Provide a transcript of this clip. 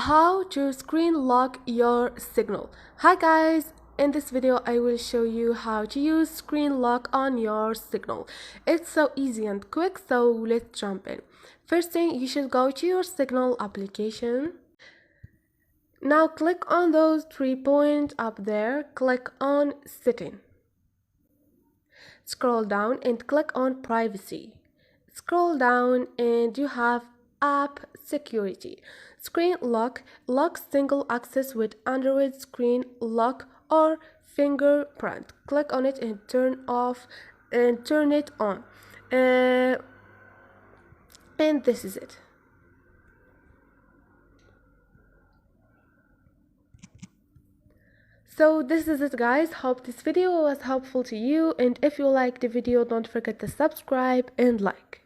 How to screen lock your signal. Hi guys, in this video I will show you how to use screen lock on your signal. It's so easy and quick, so let's jump in. First thing, you should go to your signal application. Now click on those 3 points up there, click on setting. Scroll down and click on privacy. Scroll down and you have app security. Screen lock locks single access with Android screen lock or fingerprint. Click on it and turn it on. And this is it. So this is it guys. Hope this video was helpful to you, and if you liked the video, don't forget to subscribe and like.